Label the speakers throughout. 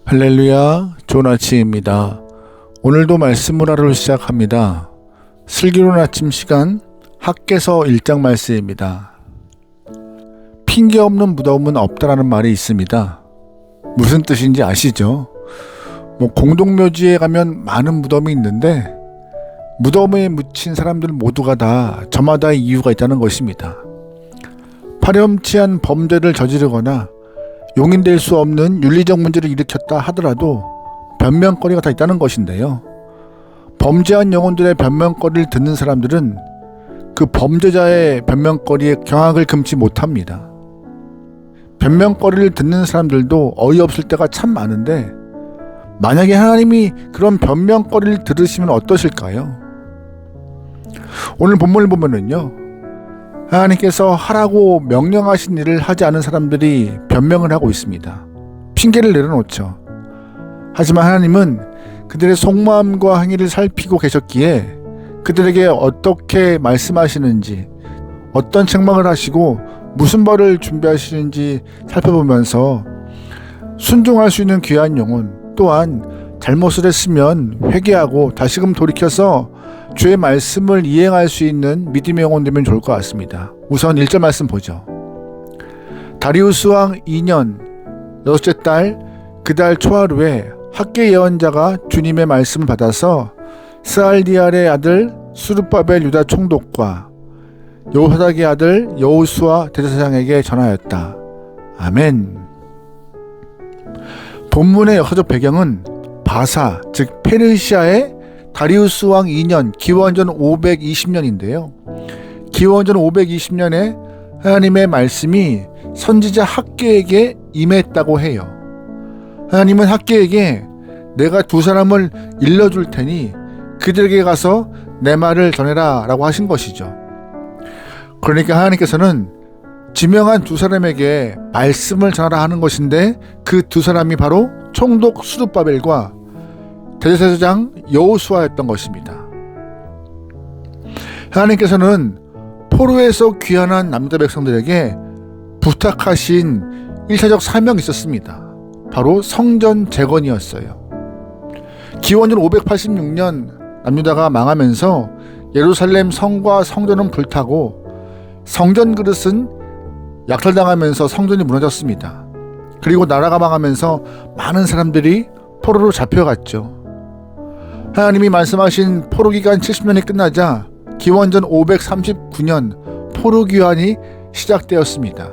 Speaker 1: 할렐루야, 좋은 아침입니다. 오늘도 말씀을 하루 시작합니다. 슬기로운 아침 시간 학개서 1장 말씀입니다. 핑계 없는 무덤은 없다라는 말이 있습니다. 무슨 뜻인지 아시죠? 공동묘지에 가면 많은 무덤이 있는데 무덤에 묻힌 사람들 모두가 다 저마다 이유가 있다는 것입니다. 파렴치한 범죄를 저지르거나 용인될 수 없는 윤리적 문제를 일으켰다 하더라도 변명거리가 다 있다는 것인데요. 범죄한 영혼들의 변명거리를 듣는 사람들은 그 범죄자의 변명거리에 경악을 금치 못합니다. 변명거리를 듣는 사람들도 어이없을 때가 참 많은데 만약에 하나님이 그런 변명거리를 들으시면 어떠실까요? 오늘 본문을 보면은요, 하나님께서 하라고 명령하신 일을 하지 않은 사람들이 변명을 하고 있습니다. 핑계를 내려놓죠. 하지만 하나님은 그들의 속마음과 행위를 살피고 계셨기에 그들에게 어떻게 말씀하시는지, 어떤 책망을 하시고 무슨 벌을 준비하시는지 살펴보면서 순종할 수 있는 귀한 영혼, 또한 잘못을 했으면 회개하고 다시금 돌이켜서 주의 말씀을 이행할 수 있는 믿음의 영혼 되면 좋을 것 같습니다. 우선 1절 말씀 보죠. 다리우스 왕 2년 6째 달 그 달 초하루에 학개 예언자가 주님의 말씀을 받아서 스알디알의 아들 스룹바벨 유다 총독과 여호사닥의 아들 여호수아 대제사장에게 전하였다. 아멘. 본문의 역사적 배경은 바사, 즉 페르시아의 다리우스 왕 2년 기원전 520년인데요. 기원전 520년에 하나님의 말씀이 선지자 학개에게 임했다고 해요. 하나님은 학개에게 내가 두 사람을 일러줄 테니 그들에게 가서 내 말을 전해라 라고 하신 것이죠. 그러니까 하나님께서는 지명한 두 사람에게 말씀을 전하라 하는 것인데 그 두 사람이 바로 총독 스룹바벨과 대제사장 여호수아였던 것입니다. 하나님께서는 포로에서 귀환한 남자 백성들에게 부탁하신 1차적 사명이 있었습니다. 바로 성전 재건이었어요. 기원전 586년 남유다가 망하면서 예루살렘 성과 성전은 불타고 성전 그릇은 약탈당하면서 성전이 무너졌습니다. 그리고 나라가 망하면서 많은 사람들이 포로로 잡혀갔죠. 하나님이 말씀하신 포로 기간 70년이 끝나자 기원전 539년 포로 귀환이 시작되었습니다.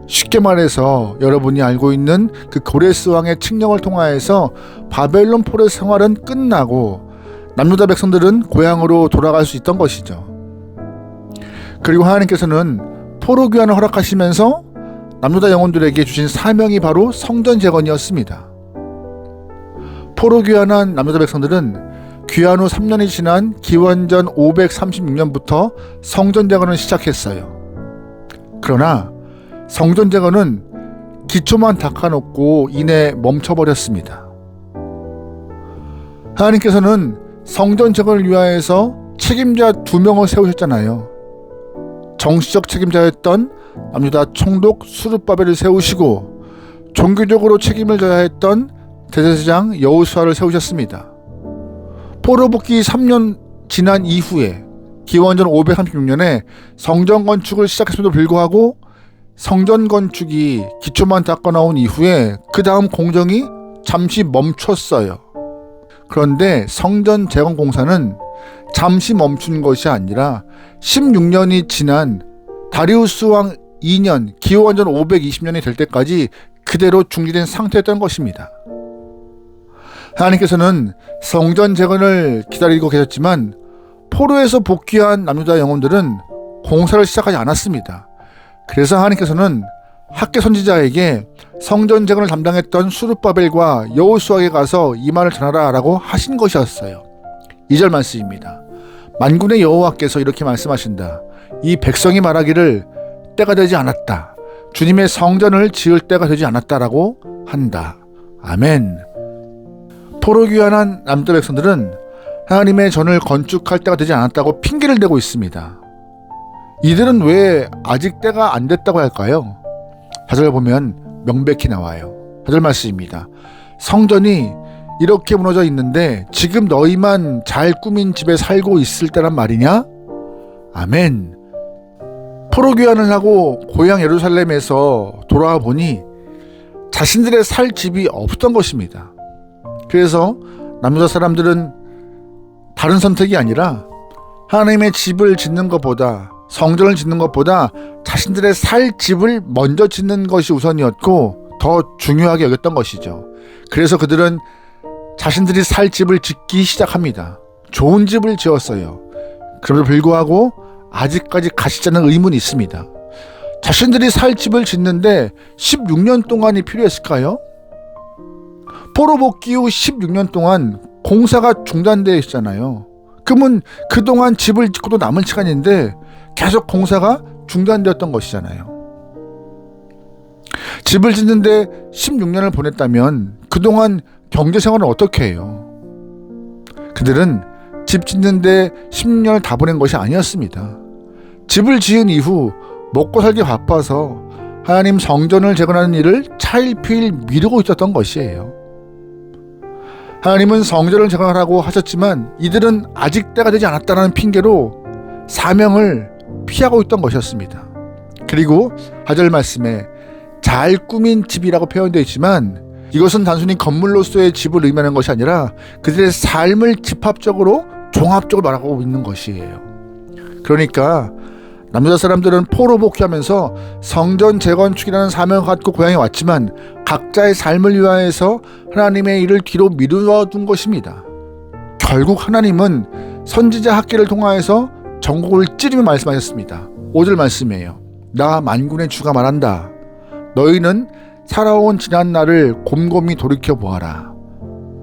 Speaker 1: 쉽게 말해서 여러분이 알고 있는 그 고레스 왕의 칙령을 통하여서 바벨론 포로 생활은 끝나고 남유다 백성들은 고향으로 돌아갈 수 있던 것이죠. 그리고 하나님께서는 포로 귀환을 허락하시면서 남유다 영혼들에게 주신 사명이 바로 성전 재건이었습니다. 포로 귀환한 남유다 백성들은 귀환 후 3년이 지난 기원전 536년부터 성전 재건을 시작했어요. 그러나 성전 재건은 기초만 닦아놓고 이내 멈춰버렸습니다. 하나님께서는 성전 재건을 위하여서 책임자 2명을 세우셨잖아요. 정치적 책임자였던 남유다 총독 스룹바벨을 세우시고 종교적으로 책임을 져야 했던 대제사장 여호수아를 세우셨습니다. 포로 복귀 3년 지난 이후에 기원전 536년에 성전 건축을 시작했음에도 불구하고 성전 건축이 기초만 닦아 나온 이후에 그 다음 공정이 잠시 멈췄어요. 그런데 성전 재건 공사는 잠시 멈춘 것이 아니라 16년이 지난 다리우스 왕 2년 기원전 520년이 될 때까지 그대로 중지된 상태였던 것입니다. 하나님께서는 성전 재건을 기다리고 계셨지만 포로에서 복귀한 남유다 영혼들은 공사를 시작하지 않았습니다. 그래서 하나님께서는 학개 선지자에게 성전 재건을 담당했던 스룹바벨과 여호수아에게 가서 이 말을 전하라 라고 하신 것이었어요. 2절 말씀입니다. 만군의 여호와께서 이렇게 말씀하신다. 이 백성이 말하기를 때가 되지 않았다. 주님의 성전을 지을 때가 되지 않았다라고 한다. 아멘. 포로 귀환한 남유다 백성들은 하나님의 전을 건축할 때가 되지 않았다고 핑계를 대고 있습니다. 이들은 왜 아직 때가 안 됐다고 할까요? 4절 보면 명백히 나와요. 4절 말씀입니다. 성전이 이렇게 무너져 있는데 지금 너희만 잘 꾸민 집에 살고 있을 때란 말이냐? 아멘. 포로귀환을 하고 고향 예루살렘에서 돌아와 보니 자신들의 살 집이 없었던 것입니다. 그래서 남유다 사람들은 다른 선택이 아니라 하나님의 집을 짓는 것보다, 성전을 짓는 것보다 자신들의 살 집을 먼저 짓는 것이 우선이었고 더 중요하게 여겼던 것이죠. 그래서 그들은 자신들이 살 집을 짓기 시작합니다. 좋은 집을 지었어요. 그럼에도 불구하고 아직까지 가시지 않은 의문이 있습니다. 자신들이 살 집을 짓는데 16년 동안이 필요했을까요? 포로 복귀 후 16년 동안 공사가 중단되어 있잖아요. 그러면 그동안 집을 짓고도 남은 시간인데 계속 공사가 중단되었던 것이잖아요. 집을 짓는데 16년을 보냈다면 그동안 경제생활은 어떻게 해요? 그들은 집 짓는데 16년을 다 보낸 것이 아니었습니다. 집을 지은 이후 먹고 살기 바빠서 하나님 성전을 재건하는 일을 차일피일 미루고 있었던 것이에요. 하나님은 성전을 재건하라고 하셨지만 이들은 아직 때가 되지 않았다는 핑계로 사명을 피하고 있던 것이었습니다. 그리고 4절 말씀에 잘 꾸민 집이라고 표현되어 있지만 이것은 단순히 건물로서의 집을 의미하는 것이 아니라 그들의 삶을 집합적으로 종합적으로 말하고 있는 것이에요. 그러니까 남유다 사람들은 포로 복귀하면서 성전 재건축이라는 사명을 갖고 고향에 왔지만 각자의 삶을 위하여서 하나님의 일을 뒤로 미루어 둔 것입니다. 결국 하나님은 선지자 학기를 통하여서 전국을 찌르며 말씀하셨습니다. 5절 말씀이에요. 나 만군의 주가 말한다. 너희는 살아온 지난 날을 곰곰이 돌이켜보아라.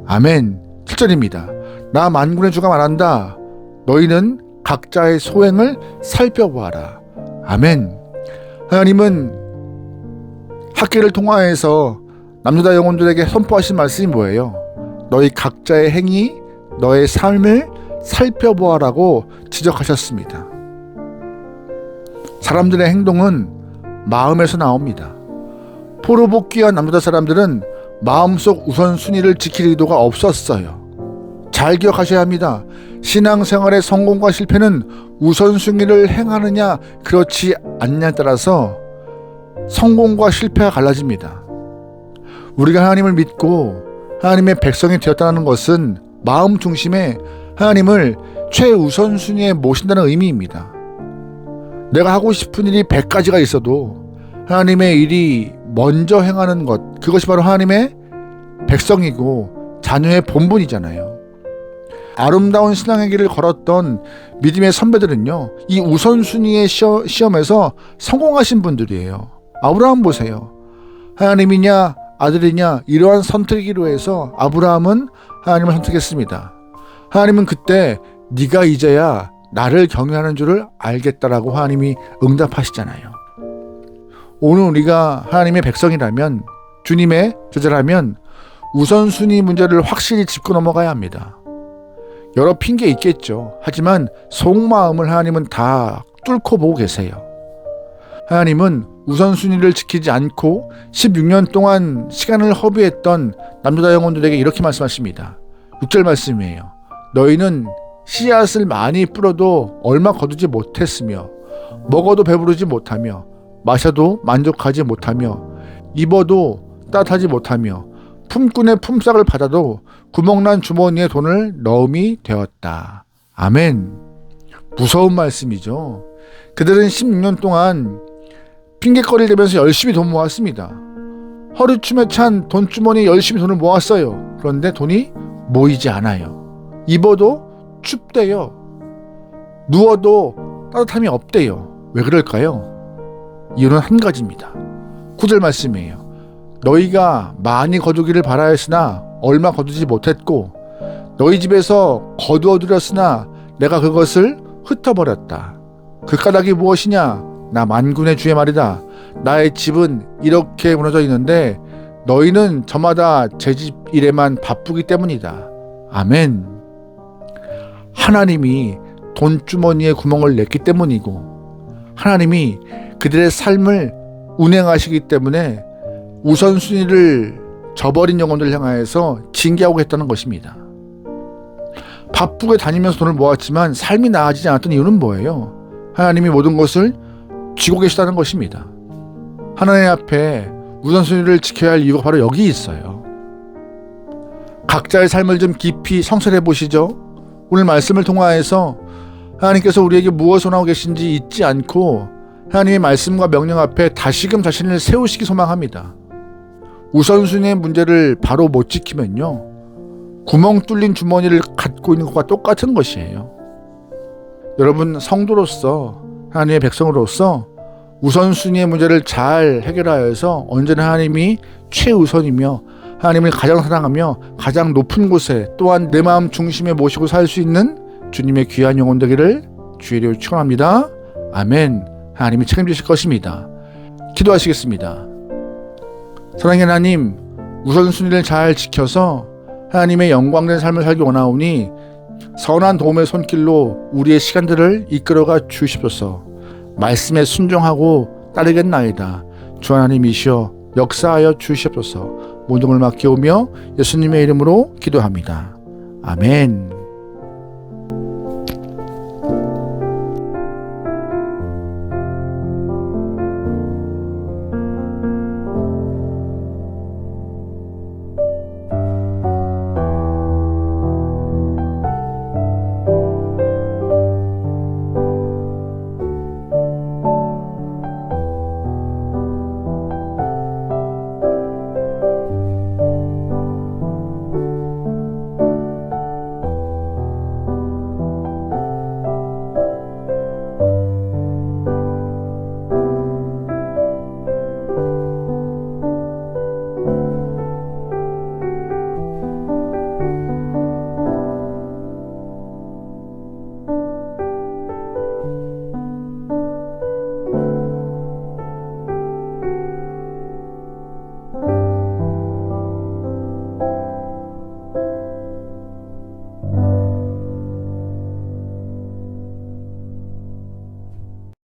Speaker 1: 아멘. 7절입니다. 나 만군의 주가 말한다. 너희는 각자의 소행을 살펴보아라. 아멘. 하나님은 학기를 통하여서 남유다 영혼들에게 선포하신 말씀이 뭐예요? 너희 각자의 행위, 너의 삶을 살펴보아라고 지적하셨습니다. 사람들의 행동은 마음에서 나옵니다. 포로 복귀한 남유다 사람들은 마음속 우선순위를 지킬 의도가 없었어요. 잘 기억하셔야 합니다. 신앙생활의 성공과 실패는 우선순위를 행하느냐 그렇지 않느냐에 따라서 성공과 실패가 갈라집니다. 우리가 하나님을 믿고 하나님의 백성이 되었다는 것은 마음 중심에 하나님을 최우선순위에 모신다는 의미입니다. 내가 하고 싶은 일이 100가지가 있어도 하나님의 일이 먼저 행하는 것, 그것이 바로 하나님의 백성이고 자녀의 본분이잖아요. 아름다운 신앙의 길을 걸었던 믿음의 선배들은요, 이 우선순위의 시험에서 성공하신 분들이에요. 아브라함 보세요. 하나님이냐 아들이냐 이러한 선택이로 해서 아브라함은 하나님을 선택했습니다. 하나님은 그때 네가 이제야 나를 경외하는 줄을 알겠다라고 하나님이 응답하시잖아요. 오늘 우리가 하나님의 백성이라면, 주님의 제자라면 우선순위 문제를 확실히 짚고 넘어가야 합니다. 여러 핑계 있겠죠. 하지만 속마음을 하나님은 다 뚫고 보고 계세요. 하나님은 우선순위를 지키지 않고 16년 동안 시간을 허비했던 남유다 영혼들에게 이렇게 말씀하십니다. 6절 말씀이에요. 너희는 씨앗을 많이 뿌려도 얼마 거두지 못했으며 먹어도 배부르지 못하며 마셔도 만족하지 못하며 입어도 따뜻하지 못하며 품꾼의 품삯을 받아도 구멍난 주머니에 돈을 넣음이 되었다. 아멘. 무서운 말씀이죠. 그들은 16년 동안 핑계거리를 대면서 열심히 돈 모았습니다. 허리춤에 찬 돈주머니에 열심히 돈을 모았어요. 그런데 돈이 모이지 않아요. 입어도 춥대요. 누워도 따뜻함이 없대요. 왜 그럴까요? 이유는 한 가지입니다. 9절 말씀이에요. 너희가 많이 거두기를 바라였으나 얼마 거두지 못했고 너희 집에서 거두어들였으나 내가 그것을 흩어버렸다. 그 까닭이 무엇이냐? 나 만군의 주의 말이다. 나의 집은 이렇게 무너져 있는데 너희는 저마다 제 집 일에만 바쁘기 때문이다. 아멘. 하나님이 돈주머니에 구멍을 냈기 때문이고 하나님이 그들의 삶을 운행하시기 때문에 우선순위를 저버린 영혼들을 향하여서 징계하고겠다는 것입니다. 바쁘게 다니면서 돈을 모았지만 삶이 나아지지 않았던 이유는 뭐예요? 하나님이 모든 것을 쥐고 계시다는 것입니다. 하나님 앞에 우선순위를 지켜야 할 이유가 바로 여기 있어요. 각자의 삶을 좀 깊이 성찰해 보시죠. 오늘 말씀을 통하여서 하나님께서 우리에게 무엇을 원하고 계신지 잊지 않고 하나님의 말씀과 명령 앞에 다시금 자신을 세우시기 소망합니다. 우선순위의 문제를 바로 못 지키면요, 구멍 뚫린 주머니를 갖고 있는 것과 똑같은 것이에요. 여러분, 성도로서, 하나님의 백성으로서 우선순위의 문제를 잘 해결하여서 언제나 하나님이 최우선이며 하나님을 가장 사랑하며 가장 높은 곳에, 또한 내 마음 중심에 모시고 살 수 있는 주님의 귀한 영혼 되기를 주의 이름으로 축원합니다. 아멘. 하나님이 책임지실 것입니다. 기도하시겠습니다. 사랑의 하나님, 우선순위를 잘 지켜서 하나님의 영광된 삶을 살기 원하오니 선한 도움의 손길로 우리의 시간들을 이끌어가 주시옵소서. 말씀에 순종하고 따르겠나이다. 주 하나님이시여 역사하여 주시옵소서. 모든 걸 맡겨오며 예수님의 이름으로 기도합니다. 아멘.